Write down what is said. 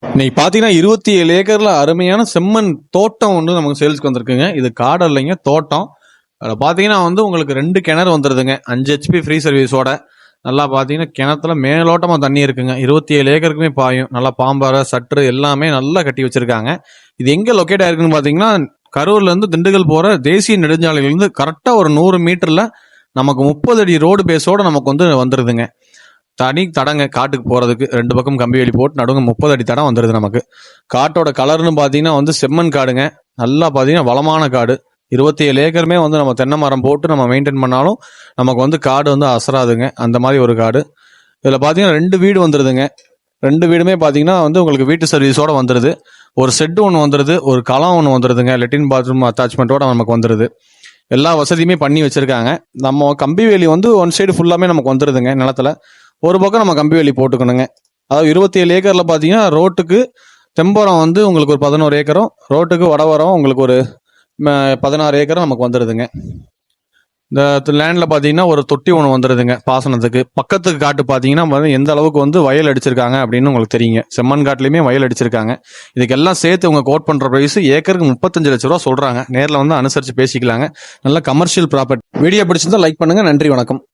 இன்னைக்கு பார்த்தீங்கன்னா 27 ஏக்கர்ல அருமையான செம்மண் தோட்டம் ஒன்று நமக்கு சேல்ஸ்க்கு வந்திருக்குங்க. இது காடு இல்லைங்க, தோட்டம். அதில் பார்த்தீங்கன்னா உங்களுக்கு 2 கிணறு வந்துடுதுங்க, 5 HP ஃப்ரீ சர்வீஸோட. நல்லா பார்த்தீங்கன்னா கிணத்துல மேலோட்டமாக தண்ணி இருக்குங்க. 27 ஏக்கருக்குமே பாயும். நல்லா பாம்பாறை சற்று எல்லாமே நல்லா கட்டி வச்சிருக்காங்க. இது எங்கே லொக்கேட் ஆயிருக்குன்னு பார்த்தீங்கன்னா, கரூர்லேருந்து திண்டுக்கல் போகிற தேசிய நெடுஞ்சாலையிலேருந்து கரெக்டாக ஒரு 100 மீட்டரில் நமக்கு 30 அடி ரோடு பேஸோட நமக்கு வந்துடுதுங்க. தனி தடங்க காட்டுக்கு போகிறதுக்கு 2 பக்கம் கம்பி வேலி போட்டு நடுங்க 30 அடி தடம் வந்துடுது நமக்கு. காட்டோட கலர்னு பார்த்தீங்கன்னா செம்மண் காடுங்க. நல்லா பார்த்தீங்கன்னா வளமான காடு. 27 ஏக்கருமே நம்ம தென்னை மரம் போட்டு நம்ம மெயின்டைன் பண்ணாலும் நமக்கு காடு அசராதுங்க. அந்த மாதிரி ஒரு காடு. இதில் பார்த்தீங்கன்னா 2 வீடு வந்துடுதுங்க. 2 வீடுமே பார்த்தீங்கன்னா உங்களுக்கு வீட்டு சர்வீஸோட வந்துடுது. ஒரு செட்டு ஒன்று வந்துடுது, ஒரு களம் ஒன்று வந்துடுதுங்க. லெட்டின் பாத்ரூம் அட்டாச்மெண்ட்டோட நமக்கு வந்துடுது. எல்லா வசதியுமே பண்ணி வச்சிருக்காங்க. நம்ம கம்பி வேலி ஒன் சைடு ஃபுல்லாமே நமக்கு வந்துடுதுங்க. நிலத்துல ஒரு பக்கம் நம்ம கம்பி வேலி போட்டுக்கணுங்க. அதாவது 27 ஏக்கர்ல பார்த்தீங்கன்னா ரோட்டுக்கு தெம்பரம் உங்களுக்கு ஒரு 11 ஏக்கரும், ரோட்டுக்கு வடவரம் உங்களுக்கு ஒரு 16 ஏக்கரும் நமக்கு வந்துடுதுங்க. இந்த லேண்டில் பார்த்தீங்கன்னா ஒரு தொட்டி ஒன்று வந்துடுதுங்க பாசனத்துக்கு. பக்கத்துக்கு காட்டு பார்த்தீங்கன்னா எந்த அளவுக்கு வயல் அடிச்சிருக்காங்க அப்படின்னு உங்களுக்கு தெரியுங்க. செம்மண் காட்டுலையுமே வயல் அடிச்சிருக்காங்க. இதுக்கெல்லாம் சேர்த்து உங்க கோட் பண்ணுற ப்ரைஸ் ஏக்கருக்கு 35 லட்ச ரூபா சொல்கிறாங்க. நேரில் அனுசரித்து பேசிக்கலாங்க. நல்ல கமர்ஷியல் ப்ராப்பர்ட்டி. வீடியோ பிடிச்சிருந்தா லைக் பண்ணுங்கள். நன்றி, வணக்கம்.